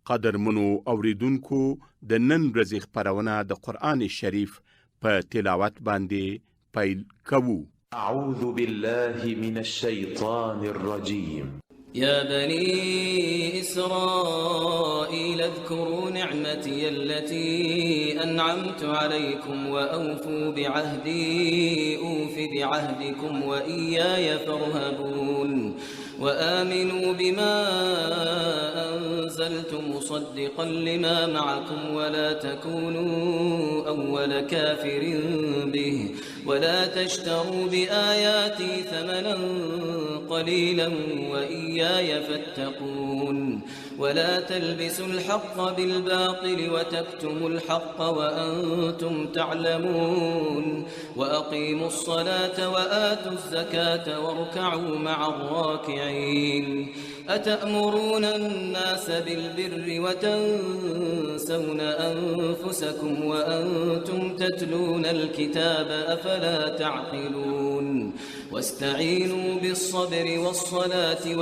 قدر منو اوریدونکو د نن ورځې خپرونه د قرآن شریف په تلاوت باندې پیل کوو. اعوذ بالله من الشیطان الرجیم. يا بني إسرائيل اذكروا نعمتي التي أنعمت عليكم وأوفوا بعهدي أوف بعهدكم وإياي فارهبون وآمنوا بما أنزلت مصدقا لما معكم ولا تكونوا أول كافر به ولا تشتروا بآياتي ثمنا قليلا وإياي فاتقون ولا تلبسوا الحق بالباطل وتكتموا الحق وأنتم تعلمون وأقيموا الصلاة وآتوا الزكاة واركعوا مع الراكعين. أتأمرون الناس بالبر وتنسون أنفسكم وأنتم تتلون الكتاب أفلا تعقلون واستعينوا بالصبر والصلاة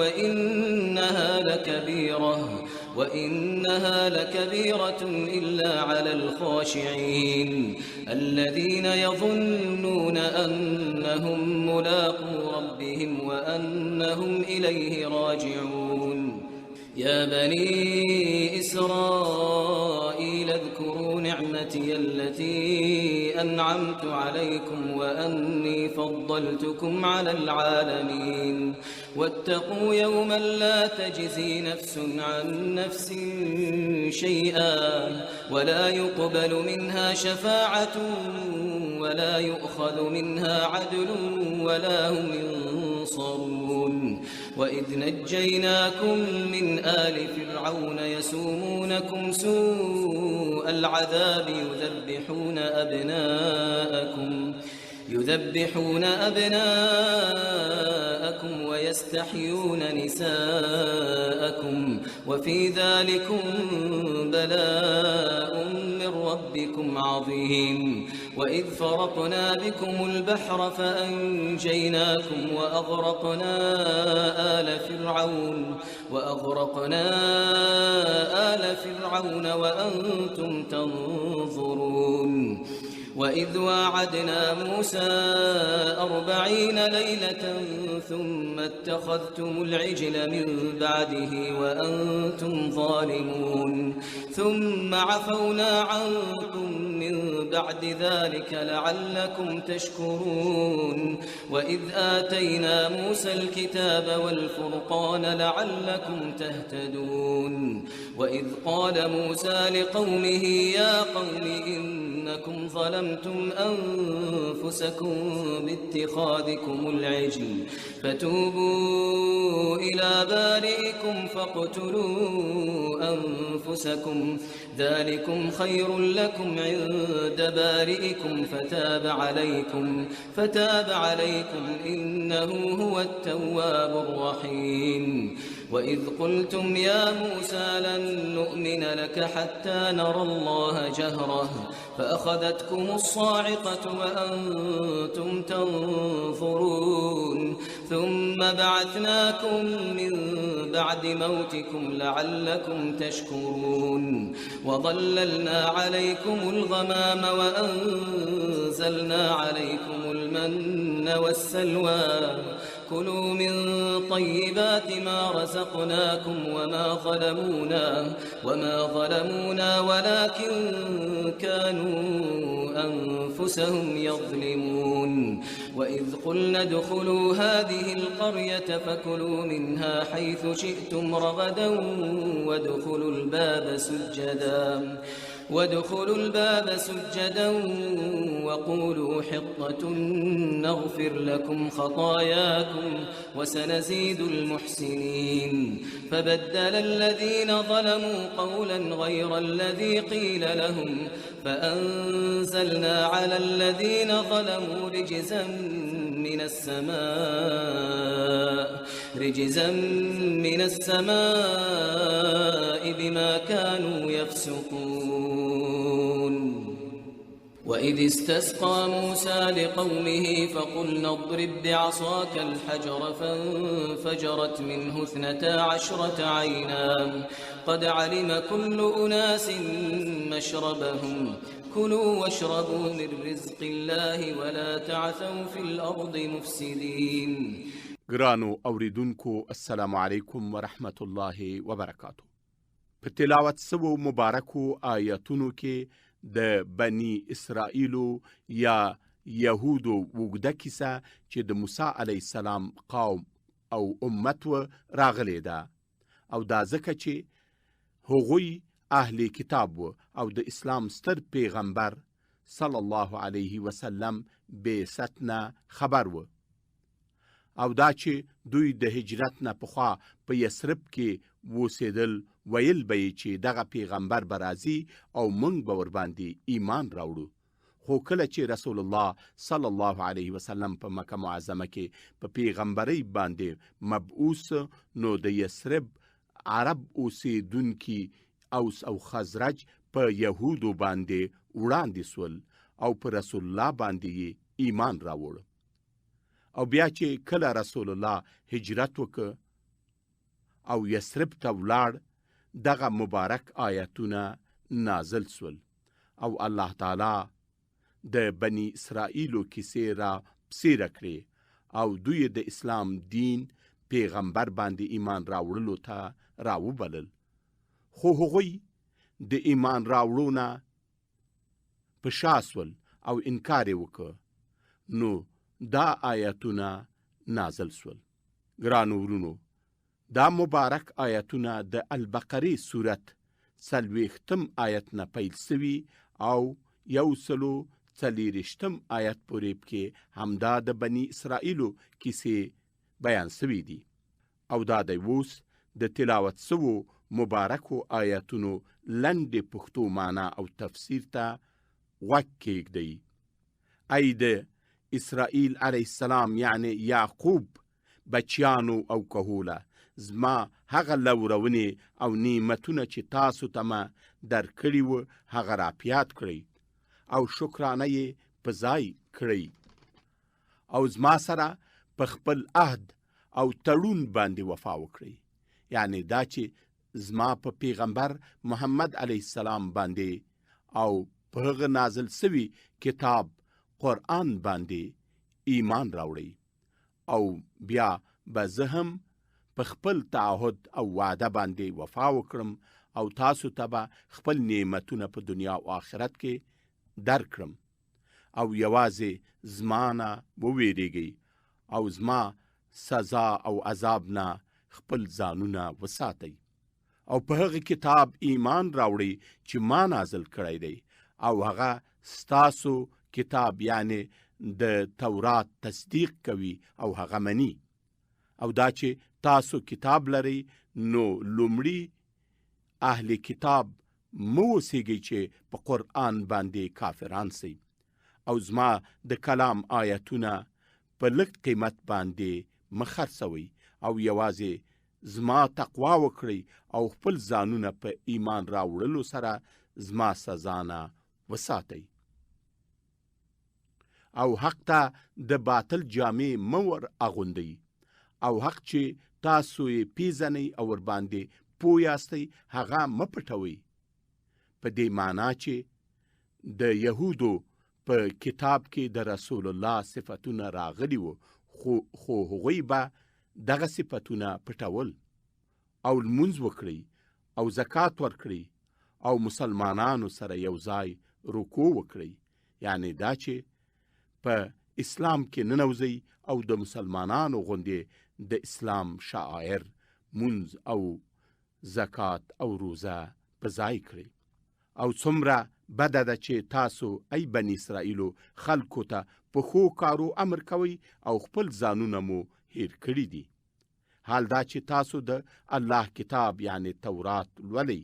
وإنها لكبيرة إلا على الخاشعين الذين يظنون أنهم ملاقو ربهم وأنهم إليه راجعون. يا بني إسرائيل اذكروا نعمتي التي أنعمت عليكم وأني فضلتكم على العالمين واتقوا يوما لا تجزي نفس عن نفس شيئا ولا يقبل منها شفاعة ولا يؤخذ منها عدل ولا هم ينصرون. وإذ نجيناكم من آل فرعون يسومونكم سوء العذاب يذبحون أبناءكم ويستحيون نساءكم وفي ذلكم بلاء من ربكم عظيم. وإذ فرقنا بكم البحر فأنجيناكم وأغرقنا آل فرعون وأنتم تنظرون. وإذ واعدنا موسى 40 ليلة ثم اتخذتم العجل من بعده وأنتم ظالمون ثم عفونا عنكم من بعد ذلك لعلكم تشكرون. وإذ آتينا موسى الكتاب والفرقان لعلكم تهتدون. وإذ قال موسى لقومه يا قوم إنكم ظلمتم أنفسكم باتخاذكم العجل فتوبوا إلى بارئكم فاقتلوا أنفسكم ذلكم خير لكم عند بارئكم فتاب عليكم إنه هو التواب الرحيم. وإذ قلتم يا موسى لن نؤمن لك حتى نرى الله جهرة فأخذتكم الصاعقة وأنتم تنظرون ثم بعثناكم من بعد موتكم لعلكم تشكرون. وظللنا عليكم الغمام وأنزلنا عليكم المن والسلوى كلوا من طيبات ما رزقناكم وما ظلمونا ولكن كانوا أنفسهم يظلمون. وإذ قلنا ادخلوا هذه القرية فكلوا منها حيث شئتم رغدا وادخلوا الباب سجدا وقولوا حطة نغفر لكم خطاياكم وسنزيد المحسنين. فبدل الذين ظلموا قولا غير الذي قيل لهم فأنزلنا على الذين ظلموا رجزا من السماء بما كانوا يفسقون. وإذ استسقى موسى لقومه فقلنا اضرب بعصاك الحجر فانفجرت منه 12 عينا قد علم كل أناس مشربهم كلوا واشربوا من رزق الله ولا تعثوا في الأرض مفسدين. ګرانو اوریدونکو السلام علیکم ورحمت الله وبرکاتو. په تلاوت سوو مبارکو آیاتونو کې د بنی اسرائیلو یا یهودو وګده کیسه چې د موسی علیه السلام قوم او امت و راغلی ده، او دا ځکه چې هغوی اهل کتاب و او د اسلام ستر پیغمبر صلی الله علیه وسلم بعثت نه خبر و، او دا چې دوی د هجرت نه پخوا په یثرب کې اوسېدل، ویل به یې چې دغه پیغمبر به راځي او موږ به ورباندې ایمان راوړو. خو کله چې رسول الله صلی الله علیه وسلم په مکه معظمه کې په پیغمبرۍ باندې مبعوث، نو د یثرب عرب اوسېدونکي اوس او خزرج په یهودو باندې وړاندې سول او په رسول الله باندې ایمان راوړ. او بیا چې کله رسول الله هجرت وکړ او یثرب ته ولاړ، دغه مبارک آیاتونه نازل سول او الله تعالی د بنی اسرائیلو کیسې را پسیره کړې او دوی د اسلام دین پیغمبر باندې ایمان راوړلو ته راوبلل. خو هغوی د ایمان راوړو نه په شا سول او انکار یې وکړ، نو دا آیاتونه نازل سول. ګرانو ورونو، دا مبارک آیاتونه د البقرې سورت 40 آیت نه پیل سوي او 140 آیت پورې کې همدا د بنی اسرائیلو کیسې بیان سوي دي، او دا د اوس د تلاوت سوو مبارکو آیاتونو لنډې پښتو معنا او تفسیر ته غوږ کېږدئ. ای د اسرائیل علیه السلام یعنی یعقوب بچیانو او کهوله، زما هغه لورونې او نعمتونه چې تاسو ته ما درکړي وو هغه راپیاد کړئ او شکرانه یې په ځای کړئ، او زما سره په خپل عهد او تړون باندې وفا وکړئ. یعنی دا چې زما په پیغمبر محمد علیه السلام باندې او په هغه نازل سوي کتاب قرآن باندې ایمان راوړئ، او بیا به زه هم په خپل تعهد او وعده باندې وفا وکړم او تاسو ته به خپل نعمتونه په دنیا او آخرت کې درکړم، او یوازې زما نه وویریږئ او زما سزا او عذاب نه خپل ځانونه وساتئ، او په هغه کتاب ایمان راوړئ چې ما نازل کړی دی، او هغه ستاسو کتاب یعنی د تورات تصدیق کوي او هغه مني. او دا چې تاسو کتاب لرئ، نو لومړی اهل کتاب مو اوسېږئ چې په قرآن باندې کافران سئ، او زما د کلام آیتونه په لږ قیمت باندې مخرڅوئ، او یوازې زما تقوا وکړئ او خپل ځانونه په ایمان راوړلو سره زما سزا نه وساتئ، او حق ته د باطل جامې مه ور اغوندئ، او حق چې تاسو یې پیژنئ او ورباندې پوه یاستئ هغه مه پټوئ. په دې معنا چې د یهودو په کتاب کې د رسول الله صفتونه راغلي وو، خو هغوی به دغه صفتونه پټول، او لمونځ وکړئ او زکات ورکړئ او مسلمانانو سره یو ځای رکوع وکړئ. یعنی دا چې په اسلام کې ننوځئ او د مسلمانانو غوندې د اسلام شعائر مونځ او زکات او روزه په ځای کړئ. او څومره بده ده چې تاسو ای بنی اسرائیلو خلکو ته په ښو کارو امر کوئ او خپل ځانونه مو هیر کړي دي. حال دا چې تاسو د الله کتاب یعنی تورات لولئ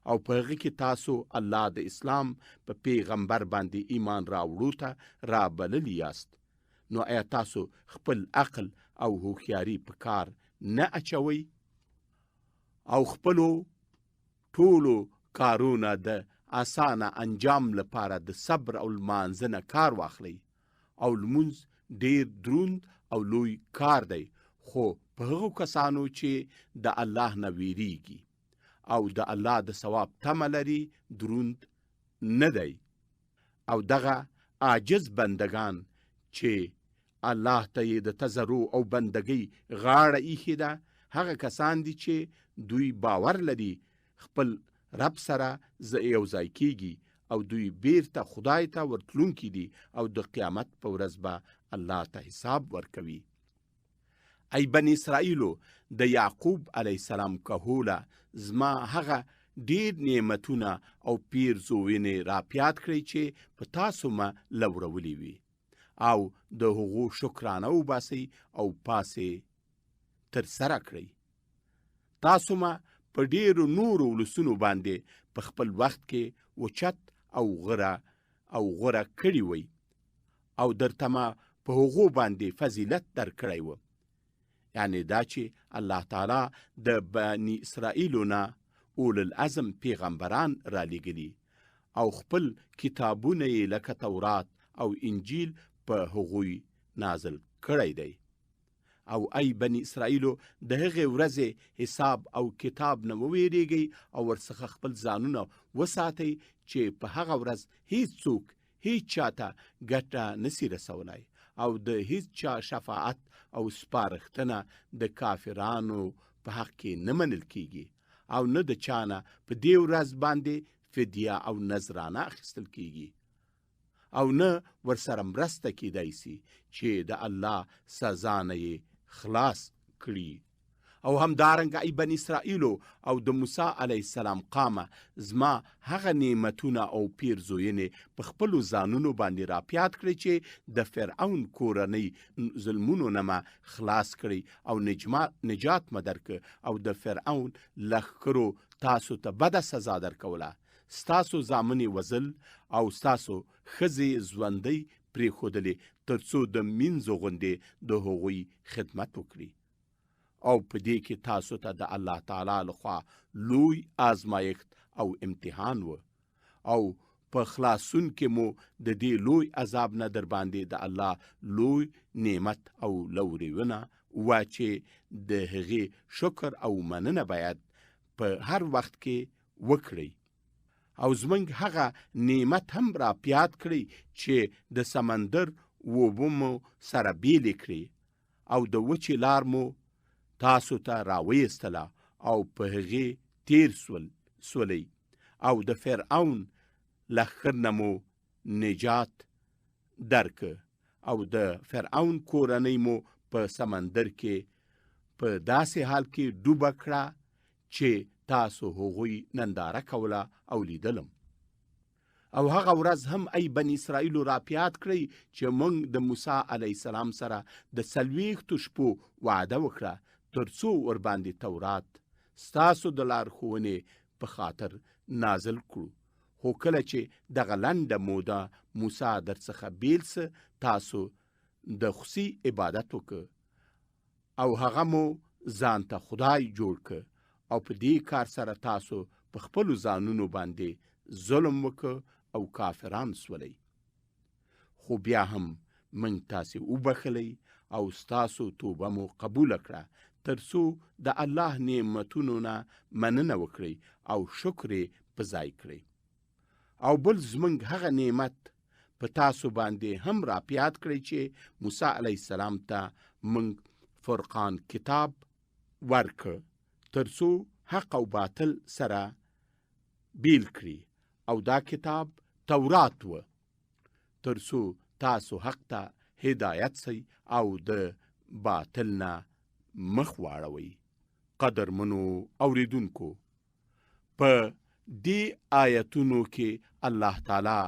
او په هغه کې تاسو الله د اسلام په پیغمبر باندې ایمان راوړو ته را بللی یاست، نو آیا تاسو خپل عقل او هوښیاري په کار نه اچوئ او خپلو ټولو کارونه د اسانه انجام لپاره د صبر او لمانځه نه کار واخلئ او لمونځ ډیر دروند او لوی کار دی، خو په هغو کسانو چې د الله نه ویریږي او د الله د ثواب تمه لري دروند نه دی. او دغه عاجز بندگان چې الله ته یې د تضرع او بندګۍ غاړه ایښې ده، هغه کسان دي چې دوی باور لري خپل رب سره یو ځای کیږي او دوی بیرته خدای ته ورتلونکي دي او د قیامت په ورځ به الله ته حساب ورکوي. ای بني اسرائیلو، د یعقوب علیه السلام کهوله زما هغه ډیر نعمتونه او پیرزوینې راپیاد کړئ چې په تاسو ما لورولي وي او د هغو شکرانه وباسئ او پاسې ترسره کړئ. تاسو ما په ډیرو نورو ولسونو باندې په خپل وخت کې اوچت او غوره کړي وي او درته ما په هغو باندې فضیلت درکړی و. یعنی دا چې الله تعالی د بني اسرائیلو نه اول العزم پیغمبران را لېږلي او خپل کتابونه یې لکه تورات او انجیل په هغوی نازل کړی دی. او ای بني اسرائیلو، د هغې ورځې حساب او کتاب نه وویریږئ او ورڅخه خپل ځانونه وساتئ چې په هغه ورځ هیڅ څوک هیڅ چاته ګټه نسی رسولی او د هیڅ چا شفاعت او سپارښتنه د کافرانو په حق کې نه منل کیږي او نه د چانه په دې ورځ باندې فدیه او نذرانه اخیستل کیږي او نه ورسره مرسته کیدای سي چې د الله سزا نه یې خلاص کړي. او همدارنګه ای بني اسرائیلو او د موسی علیه السلام قامه، زما هغه نعمتونه او پیرزوینې په خپلو ځانونو باندې راپیاد کړئ چې د فرعون کورنۍ ظلمونو نه ما خلاص کړئ او نجات مه درکه او د فرعون لښکرو تاسو ته بده سزا درکوله. ستاسو زامنې وزل او ستاسو ښځې ژوندۍ پرېښودلې تر څو د مینځو غوندې د هغوی خدمت وکړي. او په دې کې تاسو ته د الله تعالی لخوا لوی آزمایښت او امتحان و او په خلاصون کې مو د دې لوی عذاب نه در باندې د الله لوی نعمت او لورېونه وه چې د هغې شکر او مننه باید په هر وخت کې وکړئ. او زموږ هغه نعمت هم را پیاد کړئ چې د سمندر اوبه مو سره بیلې کړي او د وچې لار مو تاسو ته راویستله او په هغې تیر سولئ او د فرعون لښکر نه مو نجات درکه او د فرعون کورنۍ مو په سمندر کې په داسې حال کې ډوبه کړه چې تاسو هغوی ننداره کوله او لیدلم. او هغه ورځ هم ای بني اسرائیلو را پیاد کړئ چې موږ د موسی علیه السلام سره د 40 شپو وعده وکړه تر څو ورباندې تورات ستاسو د لارښوونې په خاطر نازل کړو. خو کله چې دغه لنډه موده موسی درڅخه بیل څه، تاسو د خصي عبادت وکړه او هغه مو ځان ته خدای جوړ کړ او په دې کار سره تاسو په خپلو ځانونو باندې ظلم وکړ او کافران سولئ. خو بیا هم موږ تاسې وبخلی او ستاسو توبه مو قبوله کړه تر څو د الله نعمتونو نه مننه وکړئ او شکر یې په ځای کړئ. او بل زموږ هغه نعمت په تاسو باندې هم را پیاد کړئ چې موسی علیه السلام ته موږ فرقان کتاب ورکړ تر څو حق او باطل سره بیل کړي او دا کتاب تورات و تر څو تاسو حق ته هدایت سئ او د باطل نه مخ واړوئ. قدرمنو اوریدونکو، په دې آیتونو کې الله تعالی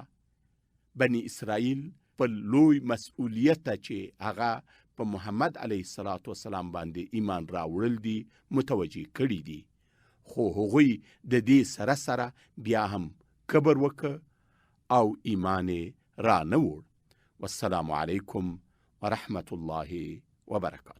بني اسرائیل په لوی مسئولیت چې هغه په محمد علیه السلام باندې ایمان راوړل دي متوجه کړي دي. خو هغوی د دې سره سره بیا هم کبر وکړ او ایمان را نه وړ. والسلام علیکم ورحمة الله وبرکاته.